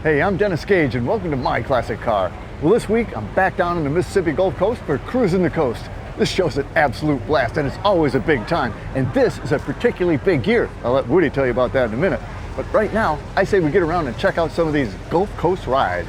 Hey, I'm Dennis Gage and welcome to My Classic Car. Well, this week I'm back down in the Mississippi Gulf Coast for Cruisin the Coast. This show's an absolute blast and it's always a big time. And this is a particularly big year. I'll let Woody tell you about that in a minute. But right now, I say we get around and check out some of these Gulf Coast rides.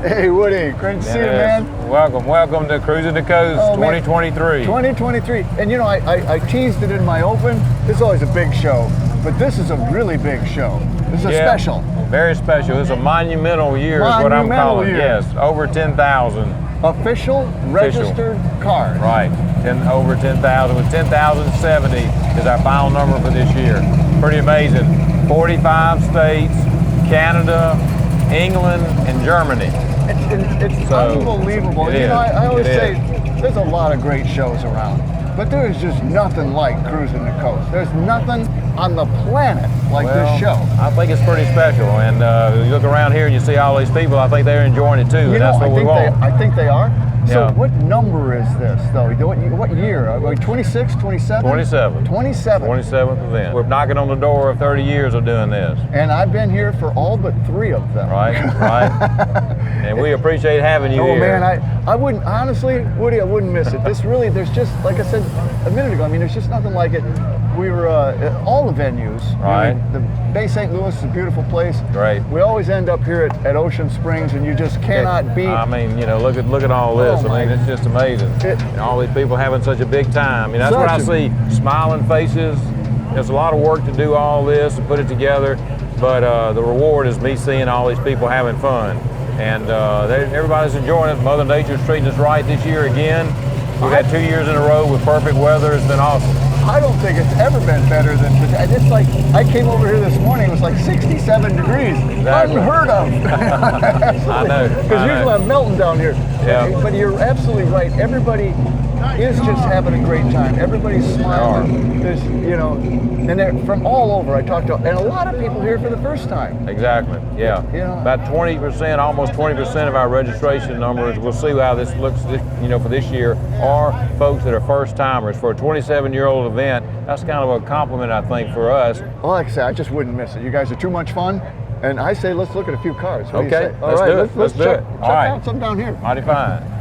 Hey Woody, great to see you, man. Welcome to Cruisin the Coast 2023. 2023. And you know, I teased it in my open. This is always a big show, but this is a really big show. This is a special. Very special. It's a monumental year is what I'm calling it. Yes, over 10,000. Official registered cars. Right, over 10,000. With 10,070 is our final number for this year. Pretty amazing. 45 states, Canada, England, and Germany. It's unbelievable. It is. I always say there's a lot of great shows around, but there is just nothing like Cruisin the Coast. There's nothing on the planet like this show. I think it's pretty special, and you look around here and you see all these people. I think they're enjoying it too, and that's what we want. I think they are. So Yeah. what number is this, though? What year? 26, 27? 27. 27. 27th event. We're knocking on the door of 30 years of doing this. And I've been here for all but 3 of them. Right. And we appreciate having you here. Oh man, I wouldn't, honestly, Woody, I wouldn't miss it. This really, there's just, like I said a minute ago, I mean, there's just nothing like it. We were at all the venues. Right. The Bay St. Louis is a beautiful place. Right. We always end up here at Ocean Springs, and you just cannot beat. I mean, you know, look at all this. I mean, it's just amazing. And all these people having such a big time. I mean, that's what I see. Smiling faces. There's a lot of work to do all this and put it together, but the reward is me seeing all these people having fun. And everybody's enjoying it. Mother Nature's treating us right this year again. We've had 2 years in a row with perfect weather. It's been awesome. I don't think it's ever been better than today. It's like, I came over here this morning, it was like 67 degrees. Exactly. Unheard of. I know. Because usually I'm melting down here. Yeah. But you're absolutely right. Everybody is just having a great time. Everybody's smiling. There's, you know, and they're from all over. I talked to, and a lot of people here for the first time. Exactly. Yeah. About 20%, almost 20% of our registration numbers. We'll see how this looks, for this year, are folks that are first timers. For a 27-year-old event, that's kind of a compliment, I think, for us. Well, like I said, I just wouldn't miss it. You guys are too much fun. And I say, let's look at a few cars. What do you say? Let's do it. Let's do it. Check out some down here. Mighty fine.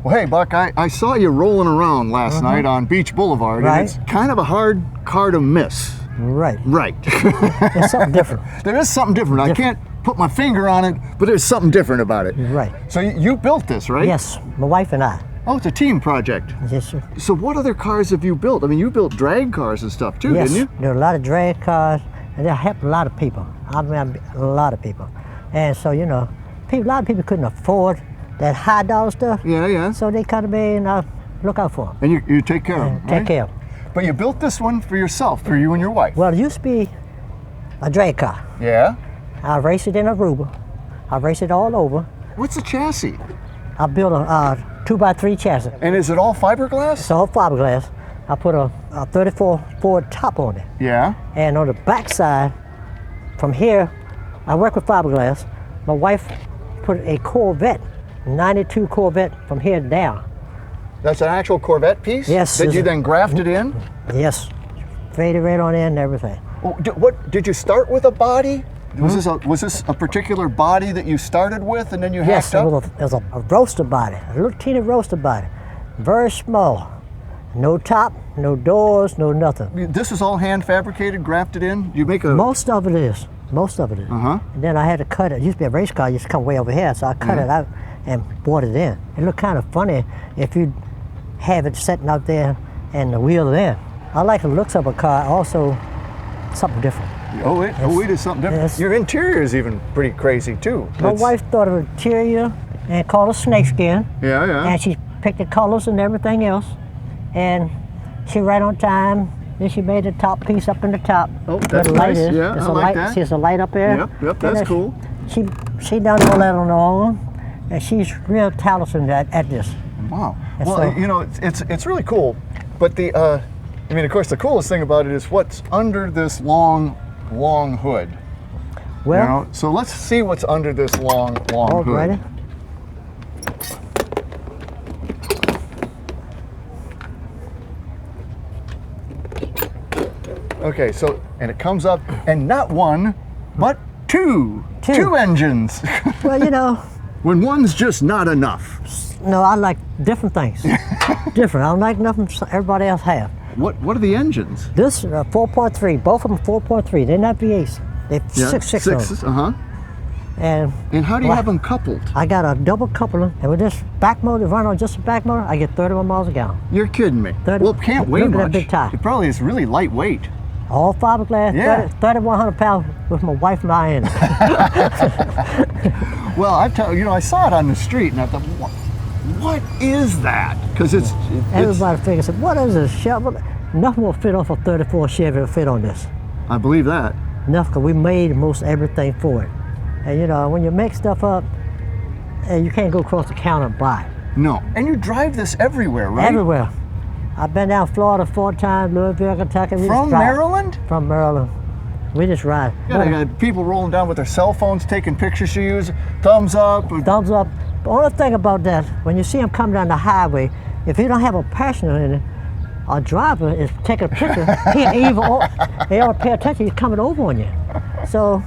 Well, hey, Buck, I saw you rolling around last night on Beach Boulevard, and it's kind of a hard car to miss. Right. There's something different. There is something different. I can't put my finger on it, but there's something different about it. Right. So you built this, right? Yes, my wife and I. Oh, it's a team project. Yes, sir. So what other cars have you built? I mean, you built drag cars and stuff too, didn't you? There are a lot of drag cars, and they helped a lot of people. I mean, a lot of people. And so, a lot of people couldn't afford that high dollar stuff. Yeah. So they kind of made look out for them. And you take care of them, Take care of them. But you built this one for yourself, for you and your wife. Well, it used to be a drag car. Yeah? I raced it in Aruba. I raced it all over. What's the chassis? I built a 2x3 chassis. And is it all fiberglass? It's all fiberglass. I put a 34 Ford top on it. Yeah. And on the back side, from here, I work with fiberglass. My wife put a Corvette, 92 Corvette from here down. That's an actual Corvette piece? Yes. That you then grafted in? Yes. Faded right on in and everything. What did you start with a body? Was this a particular body that you started with and then you hacked up? Yes, it was a roaster body, a little teeny roaster body. Very small. No top, no doors, no nothing. This is all hand fabricated, grafted in? You make a... Most of it is. And then I had to cut it. It used to be a race car, it used to come way over here, so I cut it out and brought it in. It looked kind of funny if you have it sitting out there and the wheel in. I like the looks of a car, also something different. Oh, it is something different. Yes. Your interior is even pretty crazy too. My wife thought of interior and called it snakeskin. Yeah, yeah. And she picked the colors and everything else. And she right on time. Then she made the top piece up in the top. Oh, where that's the light nice. is. Yeah, There's I a like light. that. See, there's a light up there. Yep, that's And cool. She done all that on her own, and she's real talented at this. Wow. And Well, so- you know, it's really cool. But I mean, of course, the coolest thing about it is what's under this long hood. Well, You know? So let's see what's under this long all hood. righty. Okay, so, and it comes up, and not one, but two Two. engines. Well, you know, When one's just not enough. no, I like different things. Different. I don't like nothing everybody else have. What are the engines? This 4.3, both of them 4.3. They're not V8s. They're six on them. Sixes, uh-huh. And And how do you Well, have them coupled? I got a double coupler, and with this back motor, run on just a back motor, I get 31 miles a gallon. You're kidding me. 30 Well, it can't weigh look at that much. big tire. It probably is really lightweight. All fiberglass, Yeah. 3,100 pounds with my wife and I in it. Well, I saw it on the street, and I thought, what is that? Because it's Everybody figures, what is this Chevy? Nothing will fit off a 34 Chevy will fit on this. I believe that. Enough, because we made most everything for it. And you know, when you make stuff up, and you can't go across the counter and buy it. No. And you drive this everywhere, right? Everywhere. I've been down Florida 4 times, Louisville, Kentucky. We From just drive. Maryland? From Maryland. We just ride. Yeah, they got people rolling down with their cell phones, taking pictures of you, thumbs up. Thumbs up. The only thing about that, when you see them coming down the highway, if you don't have a passenger in it, a driver is taking a picture. He ought to pay attention. He's coming over on you. So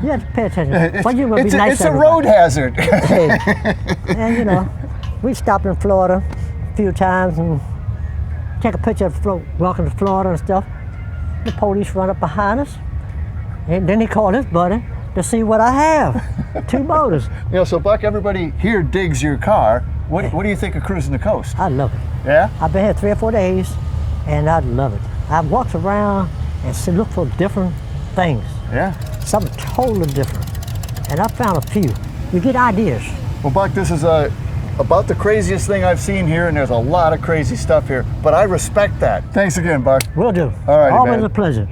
you have to pay attention. But you will be nice It's to a road hazard. And you know, we stopped in Florida a few times and take a picture of welcome to Florida and stuff. The police run up behind us, and then he called his buddy to see what I have. 2 motors. You know, so Buck, everybody here digs your car. What do you think of Cruising the Coast? I love it. Yeah? I've been here 3 or 4 days, and I love it. I walked around and looked for different things, Yeah. something totally different. And I found a few. You get ideas. Well, Buck, this is about the craziest thing I've seen here, and there's a lot of crazy stuff here, but I respect that. Thanks again, Buck. Will do. All righty, Always man. a pleasure.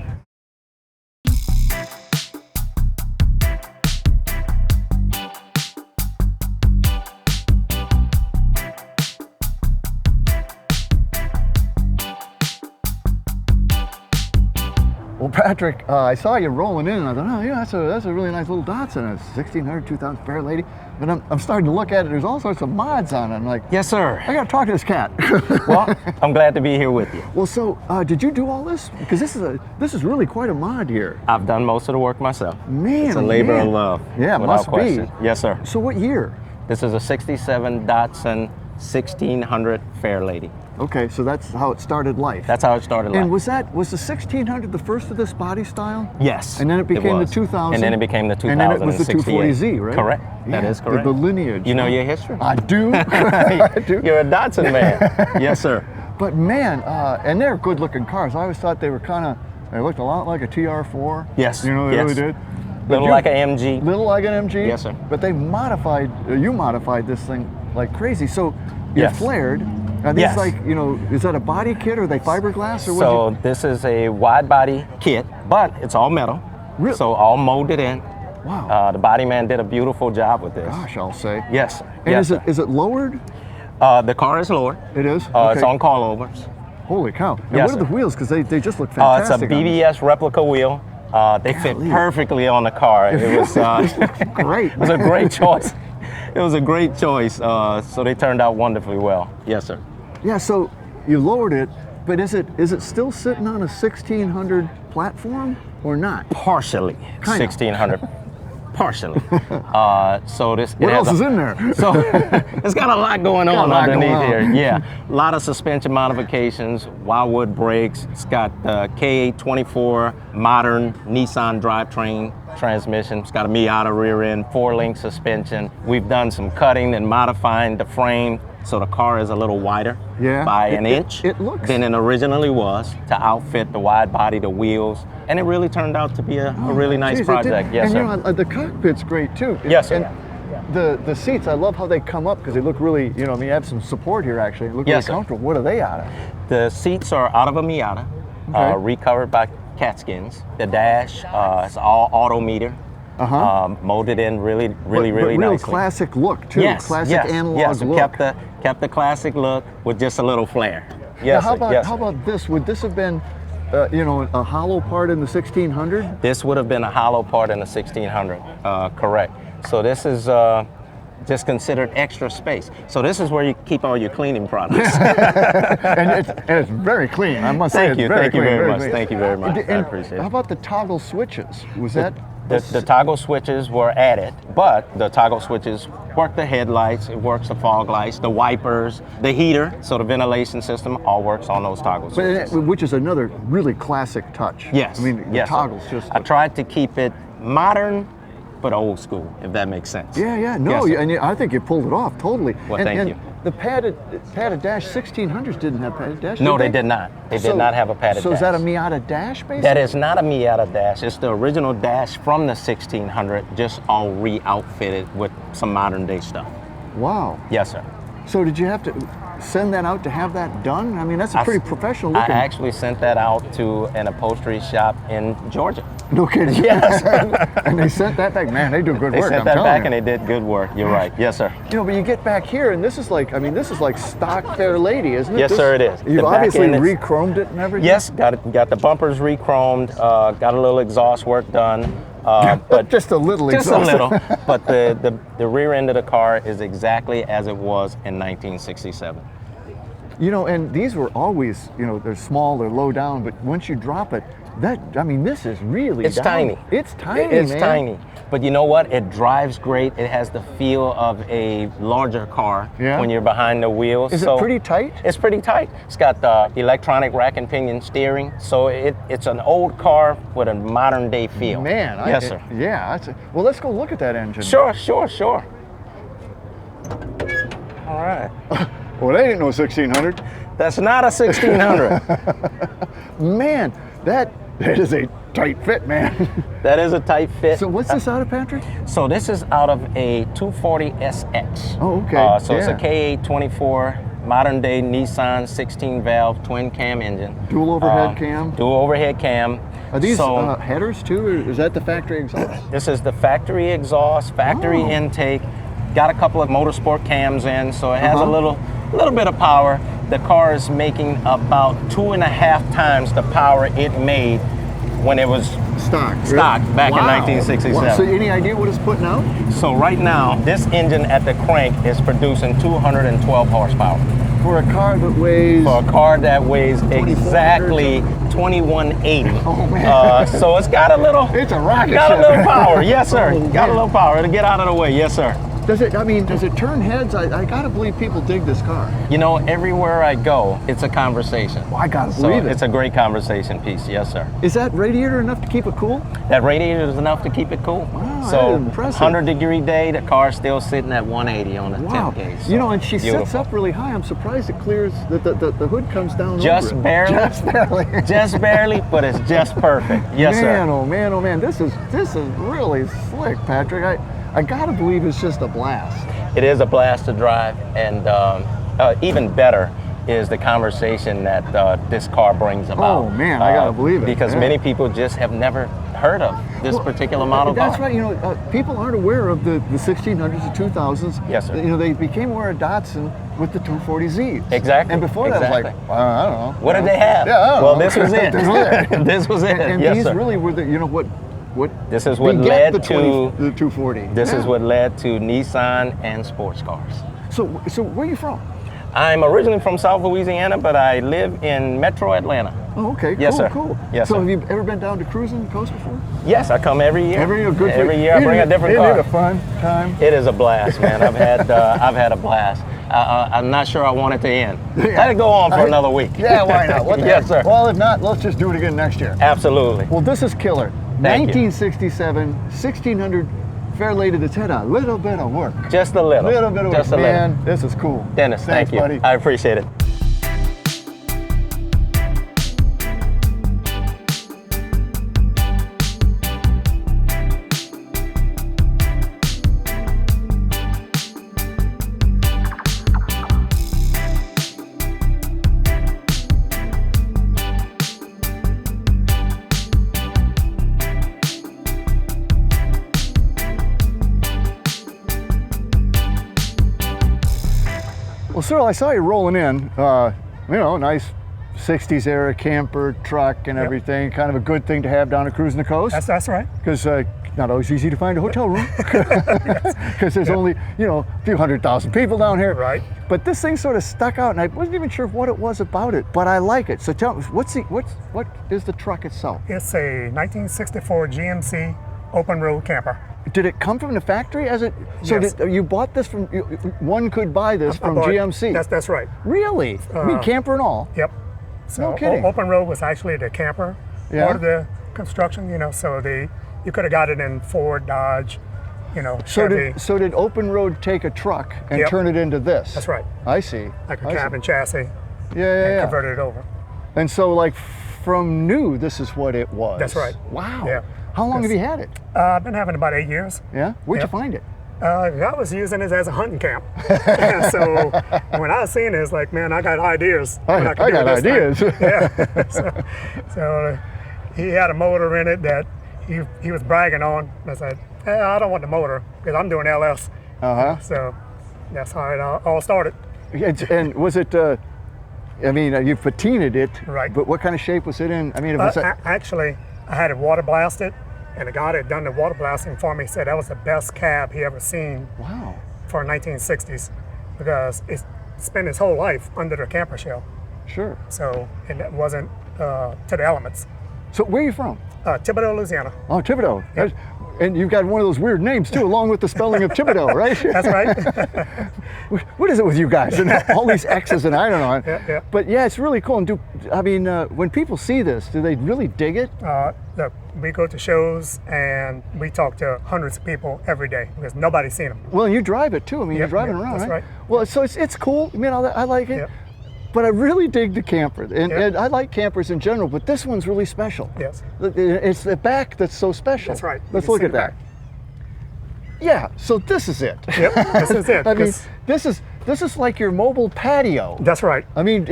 Well, Patrick, I saw you rolling in, and I thought, oh yeah, that's a really nice little Datsun. It's 1600, 2000 Fairlady. But I'm starting to look at it. There's all sorts of mods on it. I'm like, Yes, sir. I gotta talk to this cat. Well, I'm glad to be here with you. Well, so did you do all this? Because this is really quite a mod here. I've done most of the work myself. Man, It's a oh, labor man. of love. Yeah, it without must be. question. Yes, sir. So what year? This is a 67 Datsun 1600 Fairlady. Okay, so that's how it started life. That's how it started life. And was the 1600 the first of this body style? Yes. And then it became the was. 2000. And then it became the And 2000. then it was the 240Z, right? Correct. That Yeah, is correct. The lineage. You know huh? your history. I do. I do. You're a Datsun man. Yes, sir. But man, and they're good-looking cars. I always thought they looked a lot like a TR4. Yes, You know, they yes. really did. But Little like an MG. Little like an MG? Yes, sir. But you modified this thing like crazy. So you Yes. flared. Are these Yes. like, is that a body kit or are they fiberglass or what? So this is a wide body kit, but it's all metal. Really? So all molded in. Wow. The body man did a beautiful job with this. Gosh, I'll say. Yes. And yes, is it lowered? The car is lowered. It is? It's Okay. on coilovers. Holy cow. And Yes, what are the sir. wheels? Because they just look It's fantastic. a on this. BBS replica wheel. They fit Golly. perfectly on the car. It was Great. It was a great choice. It was a great choice. So they turned out wonderfully well. Yes, sir. Yeah, so you lowered it, but is it still sitting on a 1600 platform or not? Partially, Kinda. 1600. Partially. So this. What else is in there? So it's got a lot going on a lot underneath going on. here. Yeah, a lot of suspension modifications, wildwood brakes. It's got K824 modern Nissan drivetrain transmission. It's got a Miata rear end, 4-link suspension. We've done some cutting and modifying the frame So the car is a little wider by an inch it looks than it originally was to outfit the wide body, the wheels, and it really turned out to be a really nice project. Yes, and sir. you know, the cockpit's great too. Yes, sir. And the seats, I love how they come up because they look really, you know, I mean, you have some support here actually. They look really comfortable. What are they out of? The seats are out of a Miata, recovered by cat skins. The dash is all auto meter. Molded in really real nicely. Classic look too. Yes, classic analog look. Kept the classic look with just a little flair. Yes. Now how about this? Would this have been, you know, a hollow part in the 1600? This would have been a hollow part in the 1600. Correct. So this is just considered extra space. So this is where you keep all your cleaning products. and it's very clean. I must say, Thank you very much. Thank you very much. I appreciate it. How about the toggle switches? Was that? The toggle switches were added, but the toggle switches work the headlights, it works the fog lights, the wipers, the heater, so the ventilation system all works on those toggle switches. Which is another really classic touch. Yes. I mean, the toggles just. I tried to keep it modern, but old school, if that makes sense. Yeah. No, Yes, and I think you pulled it off totally. Well, thank you. The padded dash 1600s didn't have padded dash. No, they did not. They did not have a padded dash. So is that a Miata dash, basically? That is not a Miata dash. It's the original dash from the 1600, just all re-outfitted with some modern day stuff. Wow. Yes, sir. So did you have to send that out to have that done? I mean, that's a pretty professional looking. I actually sent that out to an upholstery shop in Georgia. No kidding. Yes. And they sent that back. Man, they do good work. They sent that back and they did good work. You're right. Yes, sir. You know, but you get back here and this is like, I mean, this is like stock Fairlady, isn't it? Yes, sir, it is. You've obviously re-chromed it and everything? Yes, got the bumpers re-chromed, got a little exhaust work done. But just a little exhaust. Just a little. But the rear end of the car is exactly as it was in 1967. You know, and these were always, you know, they're small, they're low down, but once you drop it, I mean, this is really It's down. tiny. It's tiny, It's man. tiny. But you know what? It drives great. It has the feel of a larger car when you're behind the wheels. Is it pretty tight? It's pretty tight. It's got the electronic rack and pinion steering. So it's an old car with a modern day feel. Man. Yes, sir. Yeah. Well, let's go look at that engine. Sure. All right. Well, that ain't no 1600. That's not a 1600. Man, that is a tight fit, man. That is a tight fit. So what's this out of, Patrick? So this is out of a 240 SX. Oh, okay. So it's a K824 modern day Nissan 16 valve twin cam engine. Dual overhead cam? Dual overhead cam. Are these headers too, or is that the factory exhaust? This is the factory exhaust, factory intake. Got a couple of motorsport cams in, so it has a little bit of power. The car is making about 2.5 times the power it made when it was stock back in 1967. Wow. So any idea what it's putting out? So right now, this engine at the crank is producing 212 horsepower. For a car that weighs? For a car that weighs exactly 2180. Oh man. So it's got a little. It's a rocket ship. Got a little power, yes sir. Oh, got a little power. It'll get out of the way, yes sir. Does it turn heads? I gotta believe people dig this car. You know, everywhere I go, it's a conversation. Well, I gotta believe it. It's a great conversation piece, yes sir. Is that radiator enough to keep it cool? That radiator is enough to keep it cool. Wow, so that is impressive. 100-degree day, the car's still sitting at 180 on the temp gauge. So you know, and she beautiful. sets up really high. I'm surprised it clears, the hood comes down just over it. Barely. Just barely. Just barely, but it's just perfect. Yes, man, sir. Oh man, oh man, this is really slick, Patrick. I gotta believe it's just a blast. It is a blast to drive, and even better is the conversation that this car brings about. Oh man, I gotta believe it. Because many people just have never heard of this particular model car. That's right. You know, people aren't aware of the 1600s, the 2000s. Yes, sir. You know, they became aware of Datsun with the 240Zs. Exactly. And before that, I was like, I don't know. What did they have? Yeah, I don't well, know. this was it. This was it. And yes, these sir. really were the, you know, what this is what led the to the 240. This is what led to Nissan and sports cars. So where are you from? I'm originally from South Louisiana, but I live in Metro Atlanta. Oh, okay. Yes, cool, sir. Cool. Yes, so sir. have you ever been down to Cruisin the Coast before? Yes, I come every year. Every year, good. Every year I bring a different car. Isn't it a fun time? It is a blast, man. I've had a blast. I'm not sure I want it to end. Let it go on for another week. Yeah, why not? What the yes, heck? sir. Well, if not, let's just do it again next year. Absolutely. Well, this is killer. Thank 1967, 1600 Fairlady that's had a little bit of work. Just a little. Little bit of Just work. a little. Man, this is cool. Dennis, Thanks, thank you. buddy. I appreciate it. Well, Cyril, I saw you rolling in, nice 60s era camper, truck and everything. Kind of a good thing to have down at Cruisin the Coast. That's right. Because not always easy to find a hotel room. Because there's only, a few 100,000 people down here. Right. But this thing sort of stuck out and I wasn't even sure what it was about it, but I like it. So tell me, what is the truck itself? It's a 1964 GMC open road camper. Did it come from the factory as it? So Yes. you bought this from? One could buy this from GMC. That's right. Really? I mean, camper and all. Yep. So No kidding. open road was actually the camper part of the construction. So you could have got it in Ford, Dodge, Chevy. So did open road take a truck and Yep. turn it into this? That's right. I see. Like a I see. cabin chassis. Yeah. Converted it over. And so, like, from new, this is what it was. That's right. Wow. Yeah. How long have you had it? I've been having it about 8 years. Yeah. Where'd Yep. you find it? I was using it as a hunting camp. And so when I seen it, it's like, man, I got ideas. I what can do got with this ideas. thing. Yeah. so he had a motor in it that he was bragging on. I said, hey, I don't want the motor because I'm doing LS. So that's how it all started. And was it? You patinaed it. Right. But what kind of shape was it in? I mean, it was. Actually, I had it water blasted, and the guy that had done the water blasting for me said that was the best cab he ever seen. Wow. For 1960s, because it spent his whole life under the camper shell. Sure. So, and it wasn't to the elements. So where are you from? Thibodeau, Louisiana. Oh, Thibodeau. Yep. And you've got one of those weird names too, along with the spelling of Thibodeau, right? That's right. What is it with you guys and all these X's and I don't know? Yeah. But yeah, it's really cool. And when people see this, do they really dig it? Look, we go to shows and we talk to hundreds of people every day because nobody's seen them. Well, and you drive it too. I mean, you're driving around, that's right? Well, so it's cool. I mean, I like it. Yep. But I really dig the camper, and I like campers in general, but this one's really special. Yes. It's the back that's so special. That's right. Let's You look can at see the that. Yeah, so this is it. Yep, this is it. I mean, this is like your mobile patio. That's right. I mean,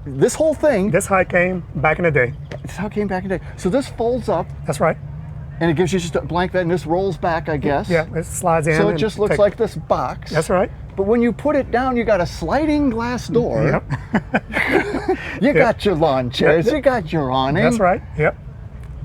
this whole thing. This height came back in the day. It's how it came back in the day. So this folds up, That's right. and it gives you just a blank bed, and this rolls back, I guess. Yeah, it slides in. So it and just looks like this box. That's right. But when you put it down, you got a sliding glass door. Yep. You got your lawn chairs. You got your awning. That's right. Yep.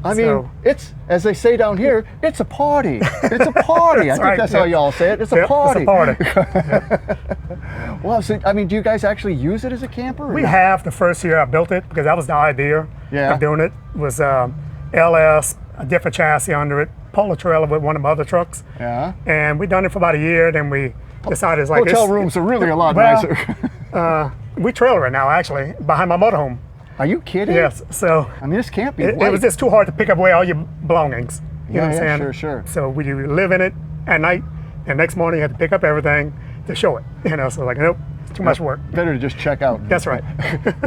I mean, it's, as they say down here, it's a party. It's a party. I think right. that's how y'all say it. It's a Yep, party. It's a party. Well, so, I mean, do you guys actually use it as a camper? We have the first year I built it because that was the idea of doing it. Was LS, a different chassis under it, pull a trailer with one of my other trucks. Yeah. And we done it for about a year. Then we decided it's like Hotel rooms are really a lot well, nicer. we trailer it now actually behind my motorhome. Are you kidding? Yes. So I mean, this can't be it light. was just too hard to pick up away all your belongings. You know what I'm saying? Sure. So we live in it at night, and next morning you have to pick up everything to show it. So like, nope, it's too much work. Better to just check out. That's right.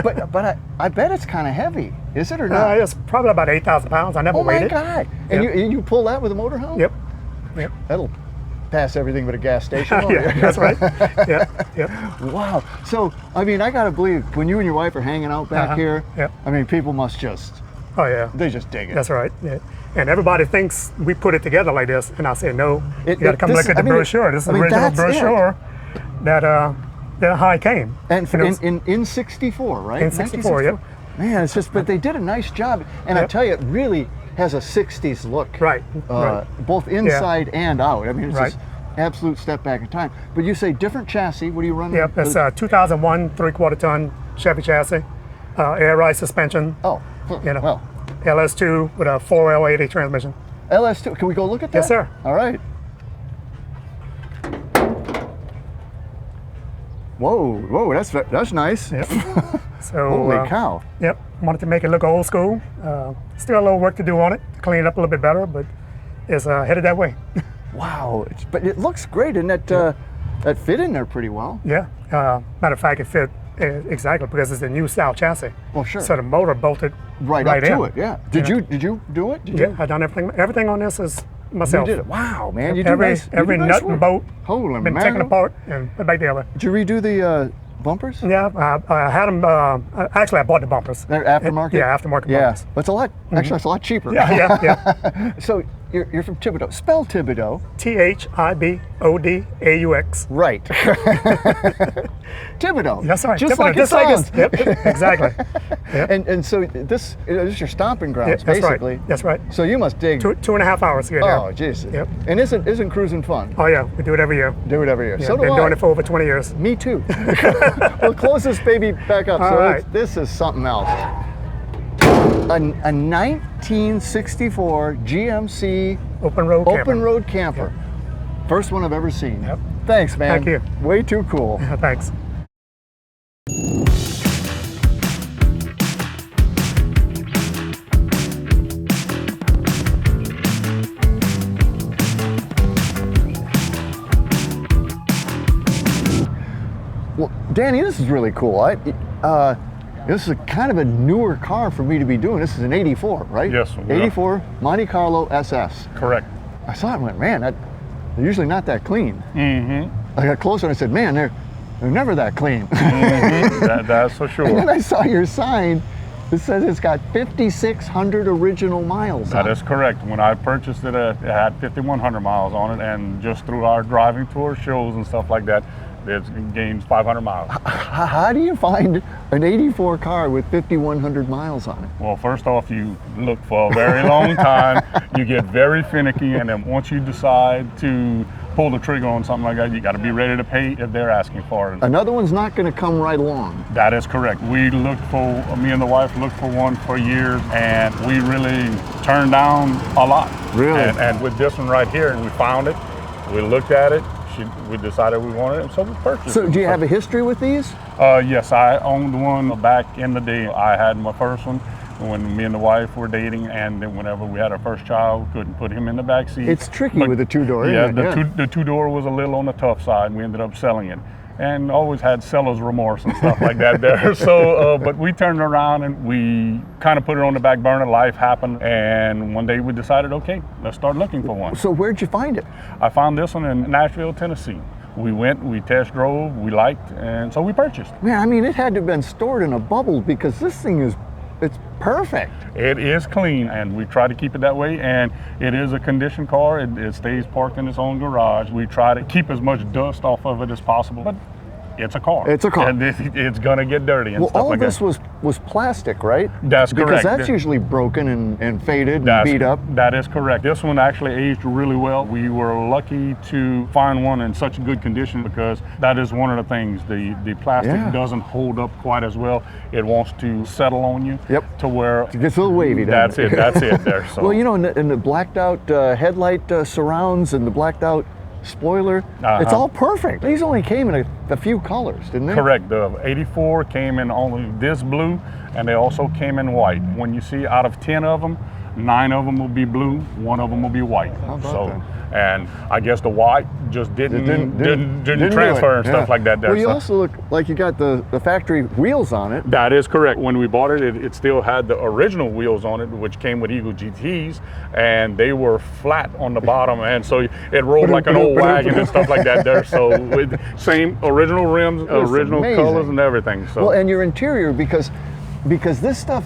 but I bet it's kind of heavy. Is it or not? It's probably about 8,000 pounds. I never Oh weighed my it. God! And you pull that with a motorhome? Yep. That'll pass everything but a gas station. Yeah, that's right. Yep. Wow. So, I mean, I gotta believe when you and your wife are hanging out back here, Yep. I mean, people must Oh yeah. they just dig it. That's right. Yeah. And everybody thinks we put it together like this, and I say no. You got to come look at the brochure. This is the original brochure that how it came. And in '64, right? In '64, yep. Man, it's just, but they did a nice job, and I tell you, it really has a '60s look. Right. Both inside and out. I mean, it's Right. just absolute step back in time. But you say different chassis. What are you running? Yep. It's a 2001 3/4 ton Chevy chassis, air ride suspension. Oh, well. LS2 with a 4L80 transmission. LS2. Can we go look at that? Yes, sir. All right. Whoa, that's nice. Yep. So Holy cow. Yep. Wanted to make it look old school. Still a little work to do on it, to clean it up a little bit better, but it's headed that way. Wow, but it looks great, and that that fit in there pretty well. Yeah. Matter of fact, it fit exactly because it's a new style chassis. Well, sure. So the motor bolted Right up to in. it. Yeah. Did you do it? Did Yeah, you? I done everything. Everything on this is You myself. did it. Wow, man. You every did nice, every you did nut nice and work. bolt Holy been mackerel. taken apart and put back together. Did you redo the bumpers? Yeah, I had them. Actually, I bought the bumpers. They're aftermarket? Yeah, aftermarket Yeah. bumpers. But it's a lot, actually, it's a lot cheaper. Yeah. So you're from Thibodeau. Spell Thibodeau. Thibodaux. Right. Thibodeau. That's right. Just Thibodeau, like it just like sounds. Yep, exactly. Yep. And so this is your stomping grounds, That's basically. right. That's right. So you must dig. 2.5 hours to get Oh, there. Jesus. Yep. And isn't cruising fun? Oh yeah, we do it every year. Do it every year. Yeah, So do been I. doing it for over 20 years. Me too. We'll close this baby back up. All So right. this is something else. A 1964 GMC Open road camper. open road camper. First one I've ever seen. Yep. Thanks, man. Thank you. Way too cool. Thanks. Well, Danny, this is really cool. This is kind of a newer car for me to be doing. This is an 84, right? Yes. 84 Monte Carlo SS. Correct. I saw it and went, man, they're usually not that clean. Mm-hmm. I got closer and I said, man, they're never that clean. That's for sure. And then I saw your sign. It says it's got 5,600 original miles on That is correct. When I purchased it, it had 5,100 miles on it, and just through our driving tour shows and stuff like that, it's gained 500 miles. How do you find an 84 car with 5,100 miles on it? Well, first off, you look for a very long time. You get very finicky, and then once you decide to pull the trigger on something like that, you got to be ready to pay if they're asking for it. Another one's not going to come right along. That is correct. We looked for, me and the wife looked for one for years, and we really turned down a lot. Really? And with this one right here, and we found it, we looked at it, we decided we wanted it, and so we purchased it. So do you have a history with these? Yes, I owned one back in the day. I had my first one when me and the wife were dating, and then whenever we had our first child, we couldn't put him in the back seat. It's tricky with the two-door, Yeah, isn't it? the two-door was a little on the tough side. We ended up selling it, and always had seller's remorse and stuff like that there. So, but we turned around and we kind of put it on the back burner. Life happened, and one day we decided, okay, let's start looking for one. So where'd you find it? I found this one in Nashville, Tennessee. We went, we test drove, we liked, and so we purchased. Man, I mean, it had to have been stored in a bubble because this thing it's perfect. It is clean, and we try to keep it that way, and it is a conditioned car. It stays parked in its own garage. We try to keep as much dust off of it as possible, but it's a car. It's a car. And it's gonna get dirty and Well, stuff all like of this that. was plastic, right? That's Because correct. that's usually broken and faded and beat up. That is correct. This one actually aged really well. We were lucky to find one in such good condition because that is one of the things. The plastic Yeah. doesn't hold up quite as well. It wants to settle on you. Yep. To where It gets a little wavy, doesn't it? That's it there. So. Well, you know, in the blacked out headlight surrounds and the blacked out spoiler, it's all perfect. These only came in a few colors, didn't they? Correct. The 84 came in only this blue, and they also came in white. When you see out of 10 of them, 9 of them will be blue, 1 of them will be white. How about that? And I guess the white just didn't do transfer it. and stuff Yeah. like that there. Well, you So also look like you got the factory wheels on it. that is correct. When we bought it, it still had the original wheels on it, which came with Eagle GTs, and they were flat on the bottom, and so it rolled like an old wagon and stuff like that there. So with same original rims, That's original amazing. colors and everything. So. Well, and your interior, because this stuff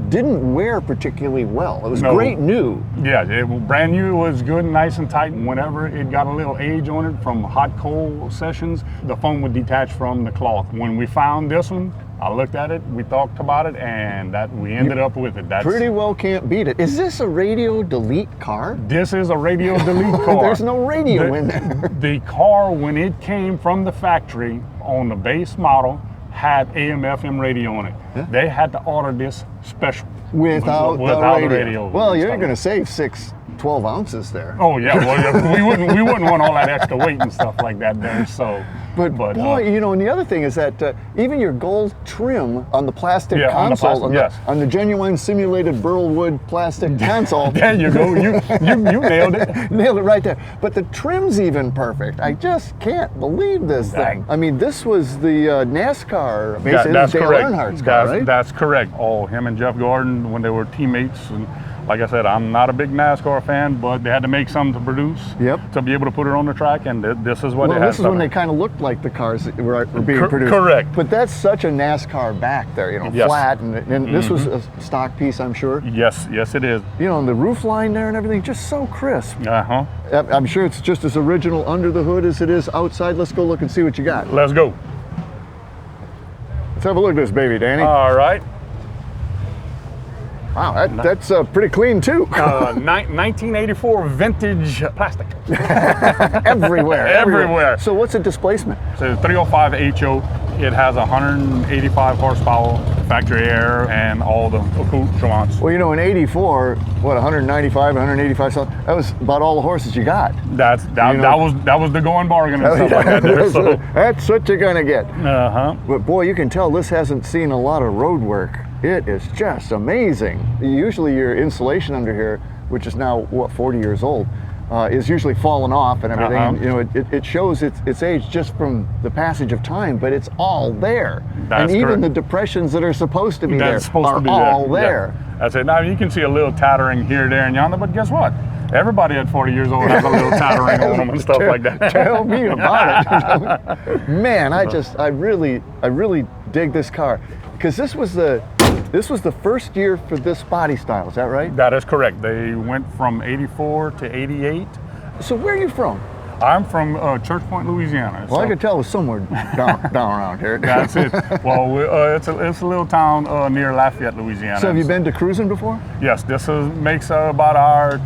didn't wear particularly well. It was No. great new. Yeah, it was brand new. It was good, nice and tight. Whenever it got a little age on it from hot cold sessions, the foam would detach from the cloth. When we found this one, I looked at it, we talked about it, and that we ended up with it. That's Pretty well can't beat it. Is this a radio delete car? This is a radio delete car. There's no radio in there. The car, when it came from the factory on the base model, had AM/FM radio on it. Yeah. They had to order this special Without the the radio. Well, and you're stuff. going to save six 12 ounces there. Oh yeah, well, we wouldn't want all that extra weight and stuff like that there. So, but boy, you know, and the other thing is that even your gold trim on the plastic console, on the genuine simulated burl wood plastic console. There you go, you nailed it. Nailed it right there. But the trim's even perfect. I just can't believe this thing. I mean, this was the NASCAR, basically. That's Dale correct. Earnhardt's car, right? That's correct. Oh, him and Jeff Gordon, when they were teammates, and like I said, I'm not a big NASCAR fan, but they had to make something to produce to be able to put it on the track, and this is what they had. This is when they kind of looked like the cars that were being produced. Correct. But that's such a NASCAR back there, you know, flat, and this was a stock piece, I'm sure. Yes, it is. You know, and the roof line there and everything, just so crisp. Uh-huh. I'm sure it's just as original under the hood as it is outside. Let's go look and see what you got. Let's go. Let's have a look at this baby, Danny. All right. Wow, that's pretty clean too. 1984 vintage plastic. Everywhere. Everywhere. So what's the displacement? So 305 HO. It has 185 horsepower, factory air, and all the accoutrements. Well, you know, in '84, what 195, 185, so that was about all the horses you got. That was the going bargain and stuff like that. There, so. That's what you're gonna get. Uh-huh. But boy, you can tell this hasn't seen a lot of road work. It is just amazing. Usually your insulation under here, which is now, what, 40 years old, is usually fallen off and everything. You know, it shows its age just from the passage of time, but it's all there. That's and even correct. the depressions that are supposed to be there are be all there. Yeah. That's it. Now you can see a little tattering here, there, and yonder, but guess what? Everybody at 40 years old has a little tattering on them and stuff like that. Tell me about it. Man, I really dig this car, because this was the first year for this body style. Is that right? That is correct. They went from 84 to 88. So where are you from? I'm from Church Point, Louisiana. Well, I could tell it was somewhere down around here. That's it. Well, it's a little town near Lafayette, Louisiana. So have you been to Cruisin before? Yes, this makes about our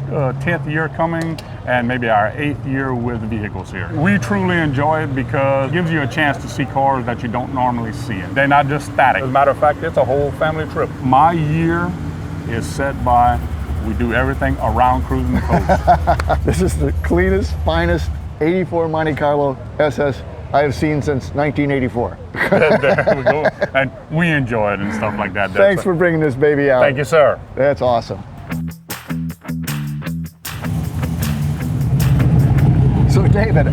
10th year coming, and maybe our 8th year with vehicles here. We truly enjoy it because it gives you a chance to see cars that you don't normally see. They're not just static. As a matter of fact, it's a whole family trip. My year is set by, we do everything around Cruisin the Coast. This is the cleanest, finest 84 Monte Carlo SS I have seen since 1984. There we go. And we enjoy it and stuff like that. Thanks for bringing this baby out. Thank you, sir. That's awesome. So David,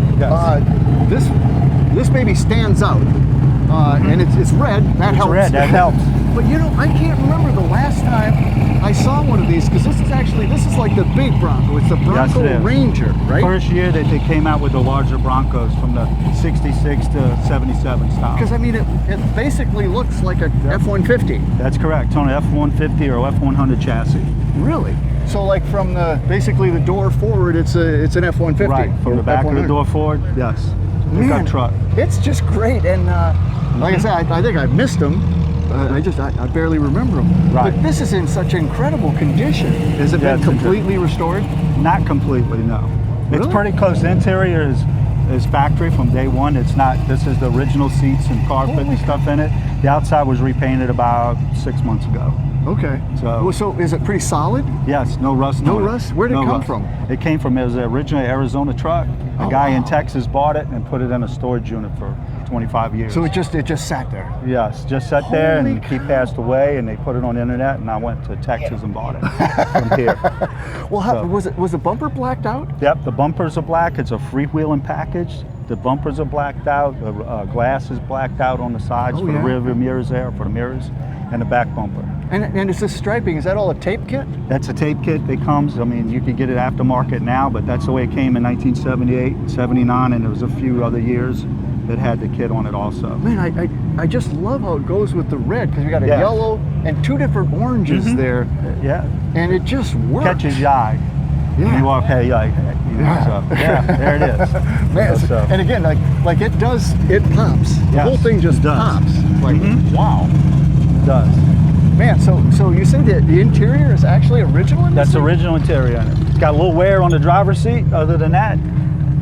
this baby stands out, and it's red. That helps. Red, that helps. But you know, I can't remember the last time I saw one of these, because this is like the big Bronco. It's the Bronco Ranger, right? First year that they came out with the larger Broncos from the 66 to 77 style. Because I mean, it basically looks like a F-150. That's correct. It's on an F-150 or F-100 chassis. Really? So like from basically the door forward, it's an F-150. Right, from the back of the door forward, yes. Pickup truck. It's just great, and like I said, I think I missed them. I barely remember them. Right. But this is in such incredible condition. Has it been completely restored? Not completely, no. Really? It's pretty close. The interior is factory from day one. It's not. This is the original seats and carpet and stuff in it. The outside was repainted about 6 months ago. Okay. So is it pretty solid? Yes, no rust. No rust? Where did it come from? It came from, it was originally an Arizona truck. A guy in Texas bought it and put it in a storage unit for 25 years. So it just sat there? Yes, just sat there, and he passed away, and they put it on the internet, and I went to Texas and bought it from here. Well, was the bumper blacked out? Yep, the bumpers are black. It's a freewheeling package. The bumpers are blacked out. The glass is blacked out on the sides for the rear view mirrors there, for the mirrors, and the back bumper. And is this striping, is that all a tape kit? That's a tape kit that comes. I mean, you could get it aftermarket now, but that's the way it came in 1978, 79, and there was a few other years that had the kit on it also. Man, I just love how it goes with the red, because you got a yellow and two different oranges there. Yeah. And it just works. Catches your eye. Yeah. You walk, hey, like, you know, so, yeah, there it is. Man, and again, like it does, it pops. The whole thing just pops. Like, wow. It does. Man, so you said that the interior is actually original in this That's thing? original interior in it. It's got a little wear on the driver's seat. Other than that,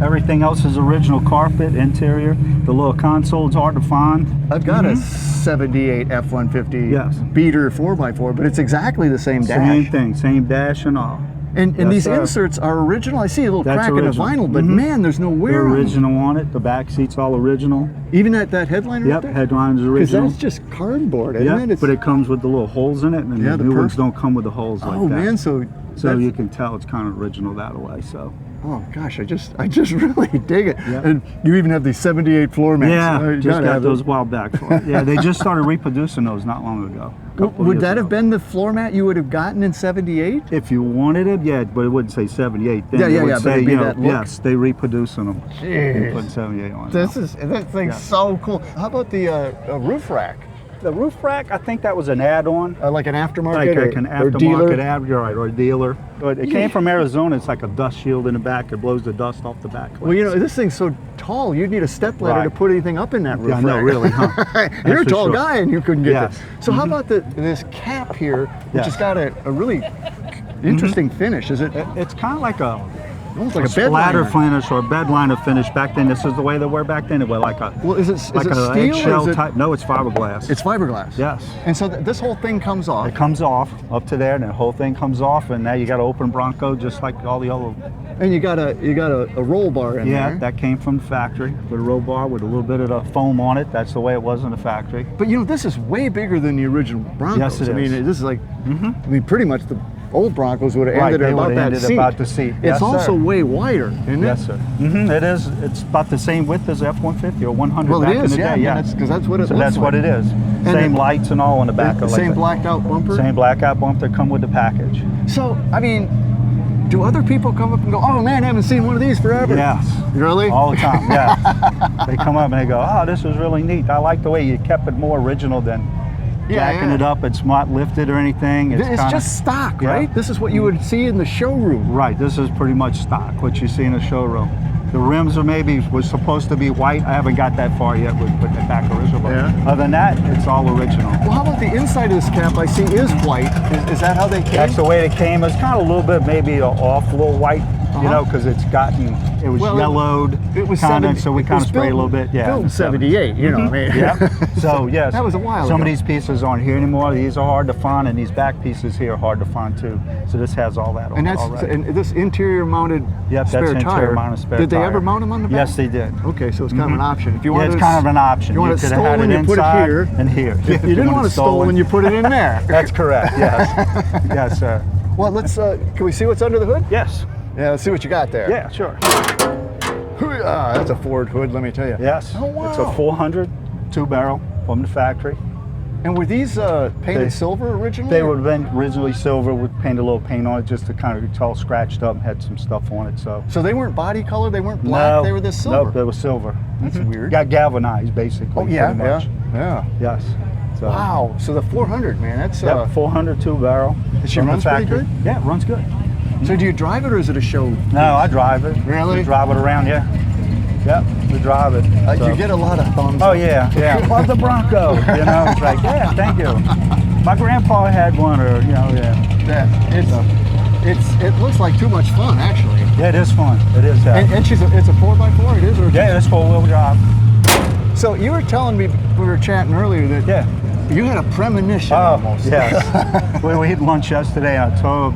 everything else is original carpet, interior. The little console is hard to find. I've got a 78 F-150 Yes. beater 4x4, but it's exactly the same dash. Same thing, same dash and all. And Yes, these sir. inserts are original. I see a little That's crack in the original. vinyl, but Mhm. man, there's no wear They're on them. original on it. The back seat's all original. Even that headliner right Yep, there? headline's Because original. that's just cardboard, isn't Yeah, it? It's, but it comes with the little holes in it, and Yeah, the the new perf- ones don't come with the holes like oh that. man, so that's- you can tell it's kind of original that way. So oh gosh, I just really dig it. Yep. And you even have these 78 floor mats. yeah, You just gotta got have those it. a while back for it. Yeah, they just started reproducing those not long ago. a couple Would years that have ago. been the floor mat you would have gotten in 78? If you wanted it, yeah, but it wouldn't say 78 then. Yeah, It yeah, would yeah, but say, it'd be you know, that look. yes, they reproducing them. Jeez. And putting 78 on. That thing's Yeah. so cool. How about the roof rack? The roof rack, I think that was an add-on. Like an aftermarket Like an or dealer? aftermarket ad, you're right, or a dealer. But it came from Arizona. It's like a dust shield in the back. It blows the dust off the back. Well, you know, this thing's so tall, you'd need a step ladder to Right. put anything up in that roof Yeah, I know, rack. really, huh? You're a That's for tall sure. guy and you couldn't get Yes. this. So how about this cap here, which Yes. has got a really interesting finish? Is it It's kind of like a almost like a bed splatter liner? finish or a bed liner finish. Back then, this is the way they were back then. It was like a Well, is it like is it a steel or eggshell is it? type. No, it's fiberglass. It's fiberglass. Yes. And so this whole thing comes off. It comes off up to there, and the whole thing comes off, and now you got an open Bronco just like all the other. And you got a roll bar in Yeah, there. that came from the factory with a roll bar with a little bit of the foam on it. That's the way it was in the factory. But you know, this is way bigger than the original Broncos. Yes, it I mean, is. this is like, I mean, pretty much the old Broncos would have Right, ended they at about would've that ended seat. about the seat. It's Yes, also sir. way wider, isn't it? Yes, sir. It is. It's about the same width as F-150 or 100 Well, it back is, in the yeah, day. I mean, because that's what it So looks that's like. what it is. then- Same lights and all on the back. The of same like blacked out bumper. Same blackout bumper that come with the package. So, I mean, do other people come up and go, "Oh man, I haven't seen one of these forever"? Yes. Really? All the time, yeah. They come up and they go, "Oh, this is really neat. I like the way you kept it more original than jacking it up. It's not lifted or anything. It's kinda- just stock, Yeah. right? This is what you would see in the showroom. Right, this is pretty much stock, what you see in the showroom. The rims are was supposed to be white. I haven't got that far yet with putting it back original. But Yeah. other than that, it's all original. Well, how about the inside of this cap? I see is white. Is that how they came? That's the way it came. It's kind of a little bit maybe off, a little white, you know, because it was Well, yellowed. It was kinda, 70 so we it kind was of sprayed a built- little bit. Yeah, built in 78, you know what I mean? Yeah. So yes, That was a while Some ago. of these pieces aren't here anymore. These are hard to find, and these back pieces here are hard to find too. So this has all that on And it that's already. and this interior mounted Yep, spare that's tire. interior mounted spare Did they tire. ever mount them on the back? Yes, they did. Okay, so it's kind of an option. If you Yeah, wanted it's it kind of an option. You want it could have had stolen, it you put it inside here. and here. If you didn't want it stolen, you put it in there. That's correct. Yes. Yes, sir. Well, let's. Can we see what's under the hood? Yes. Yeah, let's see what you got there. Yeah, sure. Ah, that's a Ford hood, let me tell you. Yes. Oh, wow. It's a 400 two-barrel from the factory. And were these painted They- silver originally? They were then originally silver with painted a little paint on it just to kind of, it's all scratched up and had some stuff on it. So So they weren't body colored. They weren't black. no, They were this silver. Nope, they were silver. That's weird. Got galvanized basically. Oh yeah, pretty much. yeah. Yes. So, Wow. So the 400, man. That's. Yep, 400 two-barrel. She from the runs pretty factory. good? Yeah, it runs good. So do you drive it or is it a show? No, I drive it. Really? We drive it around, yeah. Yep, we drive it. So- You get a lot of thumbs. Oh up. yeah. Love the Bronco. You know, it's like, yeah, thank you. My grandpa had one, or you know, It looks like too much fun, actually. Yeah, it is fun. It is. And it's a 4x4. It is. Or Yeah, it's four-wheel drive. So you were telling me we were chatting earlier that you had a premonition almost. Yes. we had lunch yesterday. I told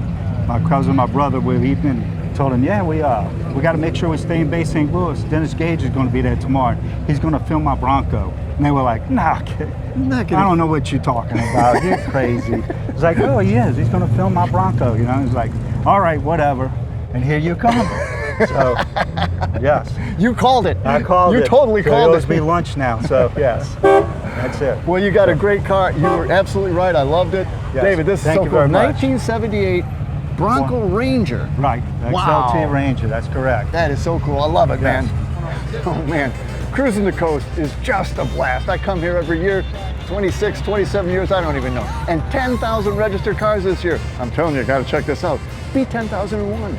my cousin, my brother, we were eating. And told him, yeah, we got to make sure we stay in Bay St. Louis. Dennis Gage is going to be there tomorrow. He's going to film my Bronco. And they were like, nah, kid. I don't know what you're talking about. You're crazy. It's like, oh, he is. He's going to film my Bronco. You know, he's like, all right, whatever. And here you come. So, yes. You called it. I called it. You totally called It owes it. me lunch now. So, yes. That's it. Well, you got a great car. You were absolutely right. I loved it. Yes. David, this Thank is so you cool. very much. 1978 Bronco Ranger. Right. Wow. XLT Ranger. That's correct. That is so cool. I love it, Yes. man. Oh, man. Cruising the Coast is just a blast. I come here every year, 26, 27 years, I don't even know. And 10,000 registered cars this year. I'm telling you, got to check this out. B10,001.